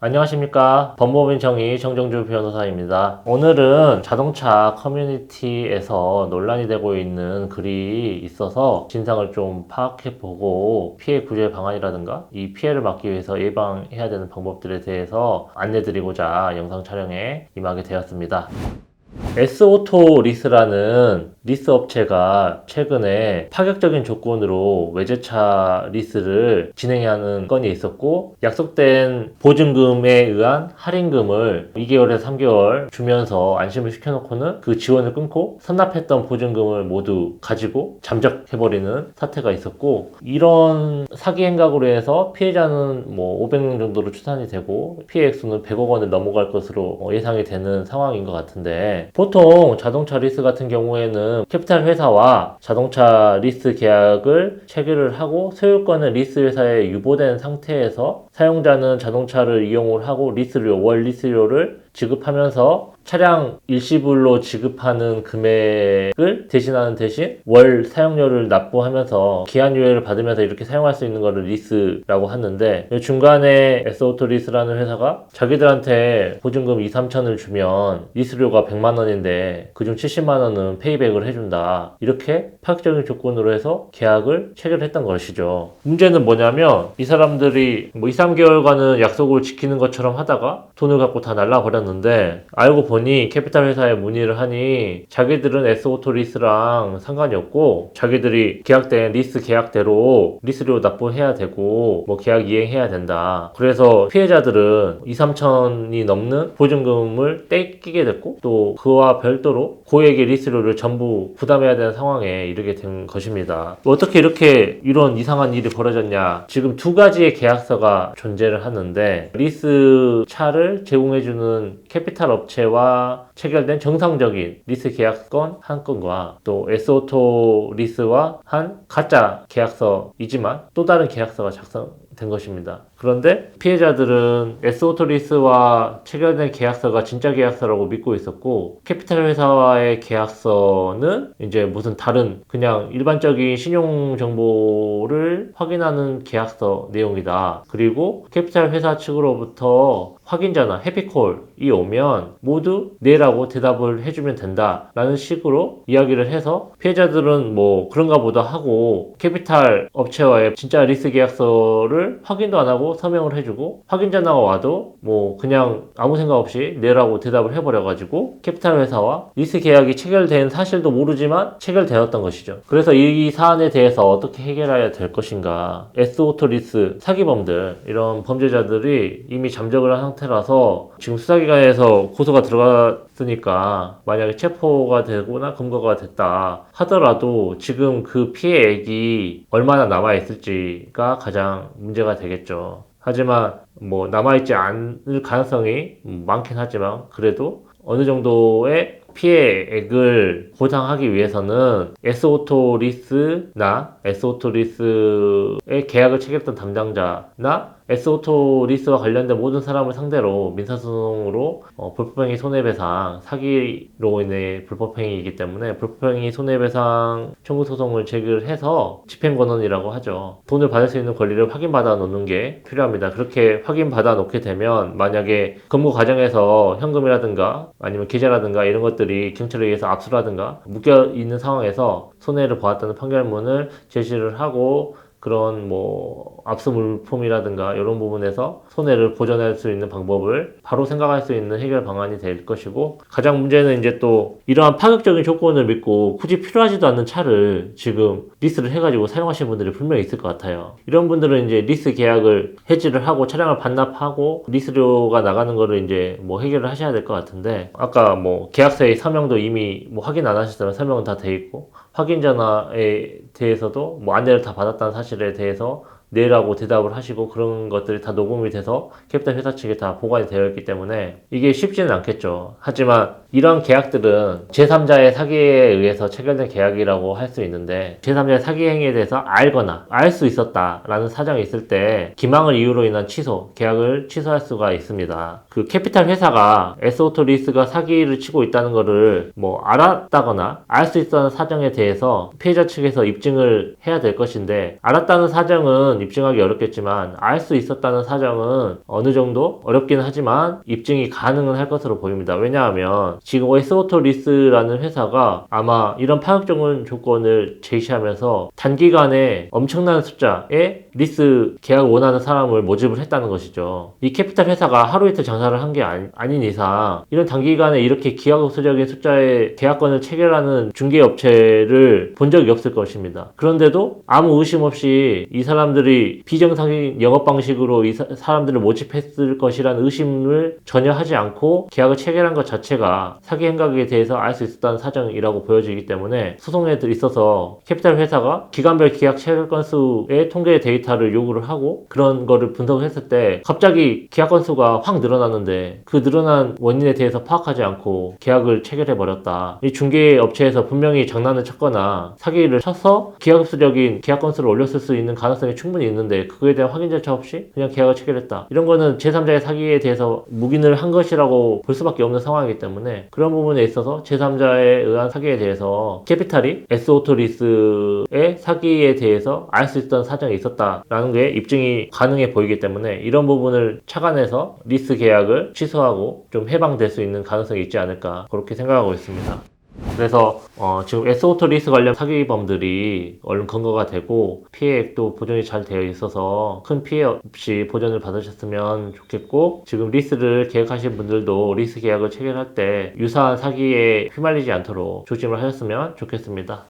안녕하십니까. 법무법인 정의 정정주 변호사입니다. 오늘은 자동차 커뮤니티에서 논란이 되고 있는 글이 있어서 진상을 좀 파악해보고 피해 구제 방안이라든가 이 피해를 막기 위해서 예방해야 되는 방법들에 대해서 안내드리고자 영상 촬영에 임하게 되었습니다. S오토리스라는 리스 업체가 최근에 파격적인 조건으로 외제차 리스를 진행하는 건이 있었고, 약속된 보증금에 의한 할인금을 2개월에서 3개월 주면서 안심을 시켜놓고는 그 지원을 끊고 선납했던 보증금을 모두 가지고 잠적해버리는 사태가 있었고, 이런 사기 행각으로 해서 피해자는 500명 정도로 추산이 되고 피해 액수는 100억 원을 넘어갈 것으로 예상이 되는 상황인 것 같은데, 보통 자동차 리스 같은 경우에는 캐피탈 회사와 자동차 리스 계약을 체결을 하고 소유권은 리스 회사에 유보된 상태에서 사용자는 자동차를 이용을 하고 월 리스료를 지급하면서 차량 일시불로 지급하는 금액을 대신하는 대신 월 사용료를 납부하면서 기한유예를 받으면서 이렇게 사용할 수 있는 거를 리스라고 하는데, 중간에 S오토리스라는 회사가 자기들한테 보증금 2, 3천을 주면 리스료가 100만 원인데 그중 70만 원은 페이백을 해준다, 이렇게 파격적인 조건으로 해서 계약을 체결했던 것이죠. 문제는 뭐냐면 이 사람들이 2, 3개월간은 약속을 지키는 것처럼 하다가 돈을 갖고 다 날라버렸는데, 알고 보니 캐피탈 회사에 문의를 하니 자기들은 S오토리스랑 상관이 없고 자기들이 계약된 리스 계약대로 리스료 납부해야 되고 계약 이행해야 된다. 그래서 피해자들은 2, 3천이 넘는 보증금을 떼끼게 됐고, 또 그와 별도로 고액의 리스료를 전부 부담해야 되는 상황에 이르게 된 것입니다. 어떻게 이렇게 이런 이상한 일이 벌어졌냐? 지금 두 가지의 계약서가 존재를 하는데, 리스 차를 제공해주는 캐피탈 업체와 체결된 정상적인 리스 계약건 한 건과 또 S오토 리스와 한 가짜 계약서이지만 또 다른 계약서가 작성된 것입니다. 그런데 피해자들은 S오토리스와 체결된 계약서가 진짜 계약서라고 믿고 있었고, 캐피탈 회사와의 계약서는 이제 무슨 다른 그냥 일반적인 신용 정보를 확인하는 계약서 내용이다. 그리고 캐피탈 회사 측으로부터 확인자나 해피콜이 오면 모두 네라고 대답을 해주면 된다 라는 식으로 이야기를 해서, 피해자들은 그런가 보다 하고 캐피탈 업체와의 진짜 리스 계약서를 확인도 안 하고 서명을 해주고, 확인자가 와도 그냥 아무 생각 없이 네라고 대답을 해버려가지고 캐피탈 회사와 리스 계약이 체결된 사실도 모르지만 체결되었던 것이죠. 그래서 이 사안에 대해서 어떻게 해결해야 될 것인가. S오토리스 사기범들, 이런 범죄자들이 이미 잠적을 한 상태라서 지금 수사기관에서 고소가 들어갔으니까 만약에 체포가 되거나 검거가 됐다 하더라도 지금 그 피해액이 얼마나 남아있을지가 가장 문제가 되겠죠. 하지만 남아있지 않을 가능성이 많긴 하지만, 그래도 어느 정도의 피해액을 보상하기 위해서는 S오토리스나 S오토리스의 계약을 체결했던 담당자나 S오토리스와 관련된 모든 사람을 상대로 민사소송으로 불법행위 손해배상, 사기로 인해 불법행위이기 때문에 불법행위 손해배상 청구 소송을 제기해서 집행권원이라고 하죠. 돈을 받을 수 있는 권리를 확인받아 놓는 게 필요합니다. 그렇게 확인받아 놓게 되면 만약에 검거 과정에서 현금이라든가 아니면 계좌라든가 이런 것들이 경찰에 의해서 압수라든가 묶여 있는 상황에서 손해를 보았다는 판결문을 제시를 하고, 그런 압수 물품이라든가 이런 부분에서 손해를 보전할 수 있는 방법을 바로 생각할 수 있는 해결 방안이 될 것이고, 가장 문제는 이제 또 이러한 파격적인 조건을 믿고 굳이 필요하지도 않는 차를 지금 리스를 해가지고 사용하시는 분들이 분명히 있을 것 같아요. 이런 분들은 이제 리스 계약을 해지를 하고 차량을 반납하고 리스료가 나가는 거를 이제 해결을 하셔야 될 것 같은데, 아까 계약서의 서명도 이미 확인 안 하셨다면 서명은 다 돼 있고, 확인자에 대해서도 안내를 다 받았다는 사실에 대해서 네라고 대답을 하시고, 그런 것들이 다 녹음이 돼서 캐피탈 회사 측에 다 보관이 되어 있기 때문에 이게 쉽지는 않겠죠. 하지만 이런 계약들은 제3자의 사기에 의해서 체결된 계약이라고 할 수 있는데, 제3자의 사기 행위에 대해서 알거나 알 수 있었다라는 사정이 있을 때 기망을 이유로 인한 취소, 계약을 취소할 수가 있습니다. 그 캐피탈 회사가 S오토리스가 사기를 치고 있다는 거를 뭐 알았다거나 알 수 있었다는 사정에 대해서 피해자 측에서 입증을 해야 될 것인데, 알았다는 사정은 입증하기 어렵겠지만 알 수 있었다는 사정은 어느 정도 어렵긴 하지만 입증이 가능은 할 것으로 보입니다. 왜냐하면 지금 S오토리스라는 회사가 아마 이런 파격적인 조건을 제시하면서 단기간에 엄청난 숫자의 리스 계약을 원하는 사람을 모집을 했다는 것이죠. 이 캐피탈 회사가 하루 이틀 장사를 한 게 아닌 이상 이런 단기간에 이렇게 기하급수적인 숫자의 계약권을 체결하는 중개업체를 본 적이 없을 것입니다. 그런데도 아무 의심 없이 이 사람들이 비정상적인 영업 방식으로 이 사람들을 모집했을 것이라는 의심을 전혀 하지 않고 계약을 체결한 것 자체가 사기 행각에 대해서 알 수 있었다는 사정이라고 보여지기 때문에 소송에 있어서 캐피탈 회사가 기간별 계약 체결 건수의 통계 데이터를 요구를 하고 그런 거를 분석했을 때 갑자기 계약 건수가 확 늘어났는데 그 늘어난 원인에 대해서 파악하지 않고 계약을 체결해버렸다. 이 중개업체에서 분명히 장난을 쳤거나 사기를 쳐서 기하급수적인 계약 건수를 올렸을 수 있는 가능성이 충분히 있는데 그거에 대한 확인 절차 없이 그냥 계약을 체결했다. 이런 거는 제3자의 사기에 대해서 묵인을 한 것이라고 볼 수밖에 없는 상황이기 때문에 그런 부분에 있어서 제3자에 의한 사기에 대해서 캐피탈이 S오토리스의 사기에 대해서 알 수 있던 사정이 있었다라는 게 입증이 가능해 보이기 때문에 이런 부분을 착안해서 리스 계약을 취소하고 좀 해방될 수 있는 가능성이 있지 않을까 그렇게 생각하고 있습니다. 그래서 지금 S오토리스 관련 사기범들이 얼른 검거가 되고 피해액도 보존이 잘 되어 있어서 큰 피해 없이 보전을 받으셨으면 좋겠고, 지금 리스를 계획하신 분들도 리스 계약을 체결할 때 유사한 사기에 휘말리지 않도록 조심을 하셨으면 좋겠습니다.